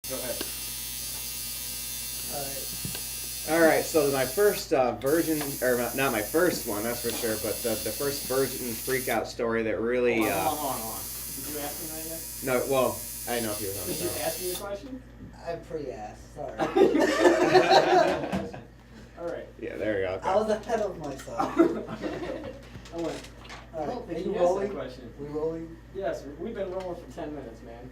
Go ahead. All right, so my first virgin, or not my first one, that's for sure, but the first virgin freak out story that really. Hold on. Did you ask me that yet? No, well, I know if he was on the Did you phone. ask me the question? I pre-asked, sorry. All right. Yeah, there you go. I was ahead of myself. I went. I don't think Are you you asked that rolling? question. We rolling? Yes, we've been rolling for 10 minutes, man.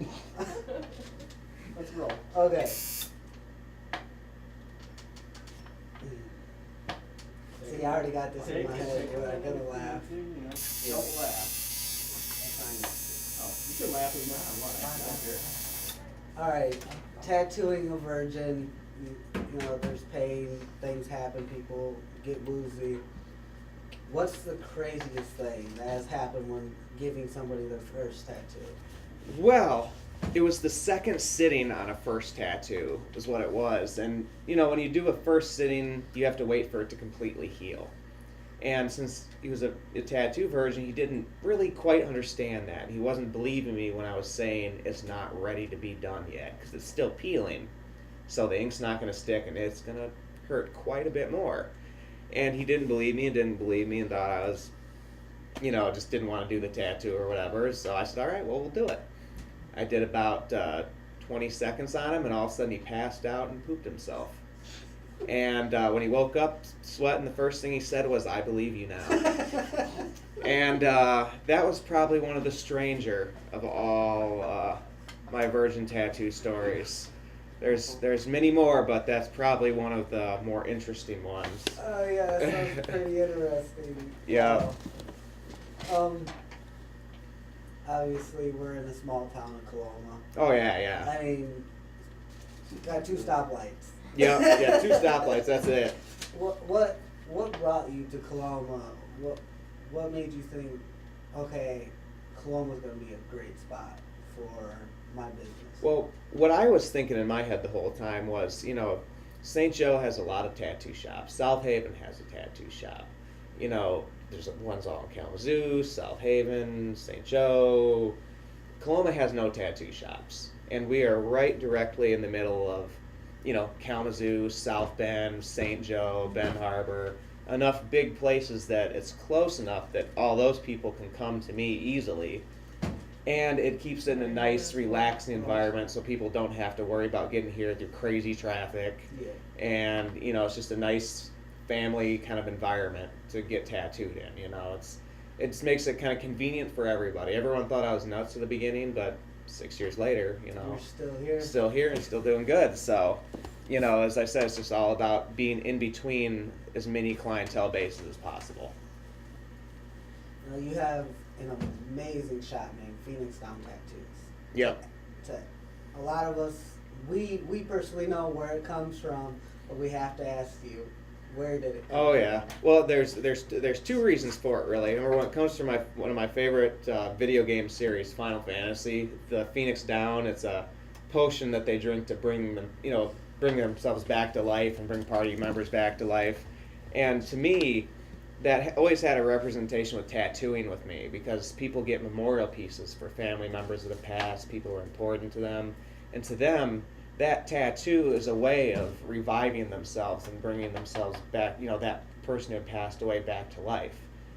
Let's roll. Okay. See, I already got this in my head, but I'm gonna laugh. Don't laugh. Oh, you can laugh as much as you want. Alright, tattooing a virgin, you know, there's pain, things happen, people get woozy. What's the craziest thing that has happened when giving somebody their first tattoo? Well, it was the second sitting on a first tattoo, is what it was. And, you know, when you do a first sitting, you have to wait for it to completely heal. And since he was a tattoo virgin, he didn't really quite understand that. He wasn't believing me when I was saying it's not ready to be done yet, because it's still peeling. So the ink's not going to stick, and it's going to hurt quite a bit more. And he didn't believe me and thought I was, you know, just didn't want to do the tattoo or whatever. So I said, all right, well, we'll do it. I did about 20 seconds on him, and all of a sudden he passed out and pooped himself. And when he woke up sweating, the first thing he said was, I believe you now. And that was probably one of the stranger of all my virgin tattoo stories. There's many more, but that's probably one of the more interesting ones. Oh yeah, that sounds pretty interesting. Yeah. Obviously we're in a small town of Coloma. Oh yeah. I mean, got 2 stoplights. Yeah, 2 stoplights, that's it. What brought you to Coloma? What made you think, okay, Coloma's gonna be a great spot for my business? Well, what I was thinking in my head the whole time was, you know, St. Joe has a lot of tattoo shops. South Haven has a tattoo shop. You know, there's ones all in Kalamazoo, South Haven, St. Joe. Coloma has no tattoo shops. And we are right directly in the middle of, you know, Kalamazoo, South Bend, St. Joe, Bend Harbor. Enough big places that it's close enough that all those people can come to me easily. And it keeps it in a nice, relaxing environment so people don't have to worry about getting here through crazy traffic. Yeah. And, you know, it's just a nice family kind of environment to get tattooed in, you know. It makes it kind of convenient for everybody. Everyone thought I was nuts at the beginning, but 6 years later, you know. You're still here? Still here and still doing good. So, you know, as I said, it's just all about being in between as many clientele bases as possible. Now you have an amazing shop named Phoenix Down Tattoos. Yep. A lot of us, we personally know where it comes from, but we have to ask you, where did it come Oh from? yeah. Well, there's 2 reasons for it really. Number one, it comes from one of my favorite video game series, Final Fantasy. The Phoenix Down. It's a potion that they drink to bring themselves back to life and bring party members back to life. And to me, that always had a representation with tattooing with me, because people get memorial pieces for family members that have passed, people who are important to them, and to them, that tattoo is a way of reviving themselves and bringing themselves back, you know, that person who had passed away back to life.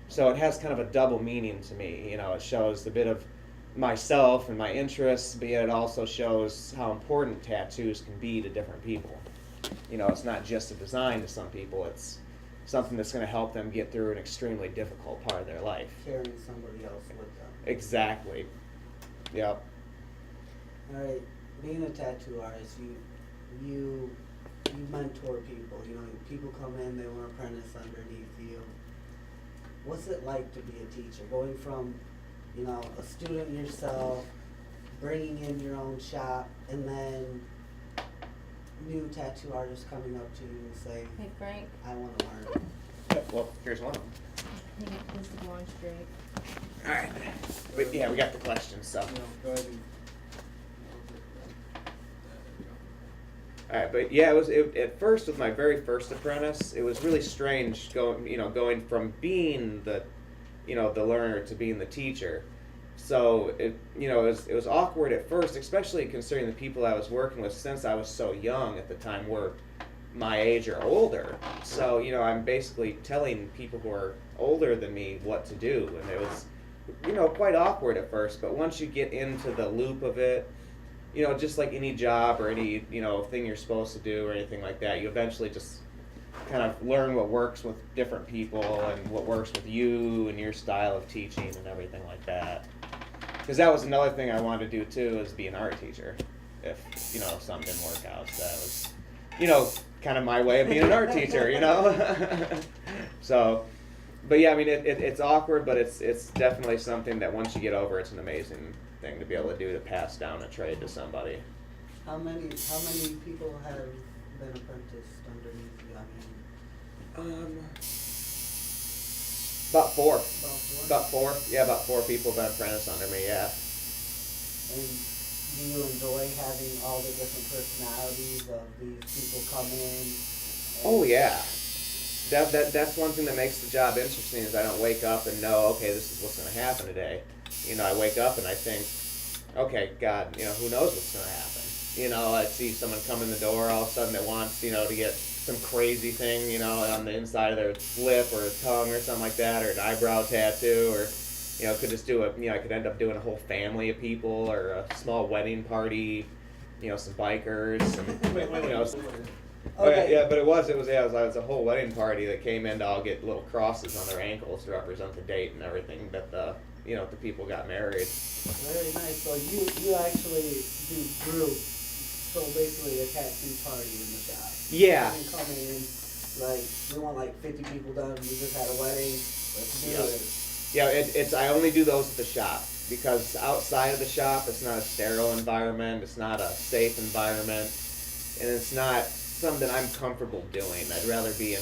So it has kind of a double meaning to me. You know, it shows a bit of myself and my interests, but yet it also shows how important tattoos can be to different people. You know, it's not just a design to some people, it's something that's going to help them get through an extremely difficult part of their life. Carrying somebody else with them. Exactly. Yep. All right, being a tattoo artist, you mentor people. You know, people come in, they want to apprentice underneath you. What's it like to be a teacher? Going from, you know, a student yourself, bringing in your own shop, and then new tattoo artists coming up to you and say, Hey Frank, I want to learn. Well, here's one of them. I think this is the lunch break. All right. But yeah, we got the questions, so. No, go ahead and. All right, but yeah, at first with my very first apprentice, it was really strange going from being the learner to being the teacher. So it was awkward at first, especially considering the people I was working with, since I was so young at the time, were my age or older. So I'm basically telling people who are older than me what to do, and it was quite awkward at first. But once you get into the loop of it, just like any job or any thing you're supposed to do or anything like that, you eventually just kind of learn what works with different people and what works with you and your style of teaching and everything like that. Because that was another thing I wanted to do too, is be an art teacher. If something didn't work out, so that was kind of my way of being an art teacher. So, but yeah, I mean it's awkward, but it's definitely something that once you get over, it's an amazing thing to be able to do, to pass down a trade to somebody. How many people have been apprenticed underneath you? I mean, About four. about four? Yeah, about four people have been apprenticed under me. Yeah. And do you enjoy having all the different personalities of these people come in? Oh yeah. That's one thing that makes the job interesting, is I don't wake up and know, okay, this is what's going to happen today. I wake up and I think, okay, God, who knows what's going to happen. I see someone come in the door all of a sudden that wants, to get some crazy thing, on the inside of their lip or tongue or something like that, or an eyebrow tattoo, or, could just do I could end up doing a whole family of people, or a small wedding party, some bikers, Okay. Yeah, but it was a whole wedding party that came in to all get little crosses on their ankles to represent the date and everything that the people got married. Very nice. So you actually do groups, so basically a tattoo party in the shop. Yeah. You can come in, like, we want like 50 people done, we just had a wedding, let's do Yep. it. Yeah, I only do those at the shop, because outside of the shop, it's not a sterile environment, it's not a safe environment, and it's not something I'm comfortable doing. I'd rather be in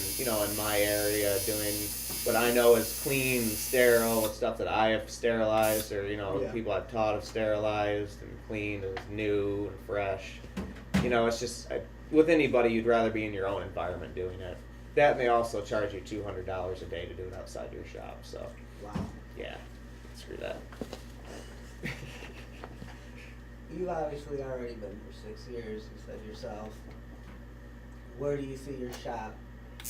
my area doing what I know is clean and sterile, with stuff that I have sterilized, or Yeah. people I've taught have sterilized and cleaned and new and fresh. It's just with anybody, you'd rather be in your own environment doing it. That, and they also charge you $200 a day to do it outside your shop. So Wow. yeah, screw that. You've obviously already been for 6 years, you said yourself. Where do you see your shop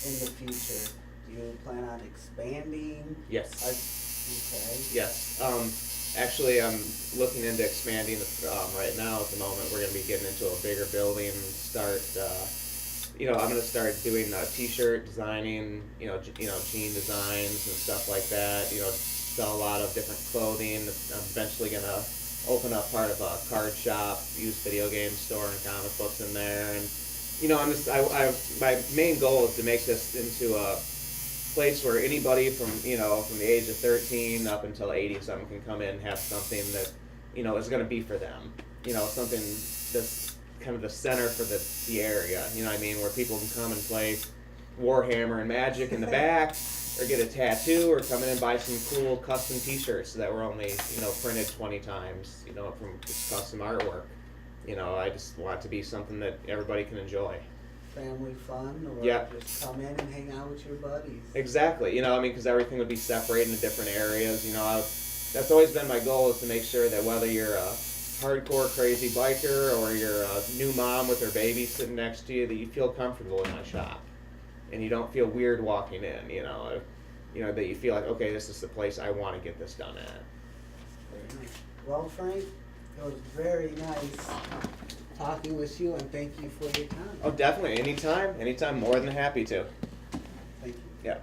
in the future? Do you plan on expanding? Yes. Okay. Yes. Actually, I'm looking into expanding right now. At the moment, we're going to be getting into a bigger building and start. I'm going to start doing T-shirt designing. Jean designs and stuff like that. Sell a lot of different clothing. I'm eventually going to open up part of a card shop, used video game store, and comic books in there. And my main goal is to make this into a place where anybody from the age of 13 up until 80 something can come in and have something that is going to be for them. Something that's kind of the center for the area. Where people can come and play Warhammer and Magic in the back, or get a tattoo, or come in and buy some cool custom T-shirts that were only printed 20 times. From just custom artwork. I just want it to be something that everybody can enjoy. Family fun, or Yeah. just come in and hang out with your buddies? Exactly. Because everything would be separated into different areas. That's always been my goal, is to make sure that whether you're a hardcore crazy biker or you're a new mom with her baby sitting next to you, that you feel comfortable in my shop, and you don't feel weird walking in. That you feel like, okay, this is the place I want to get this done at. Very nice. Well, Frank, it was very nice talking with you, and thank you for your time. Oh, definitely. Anytime, more than happy to. Thank you. Yeah.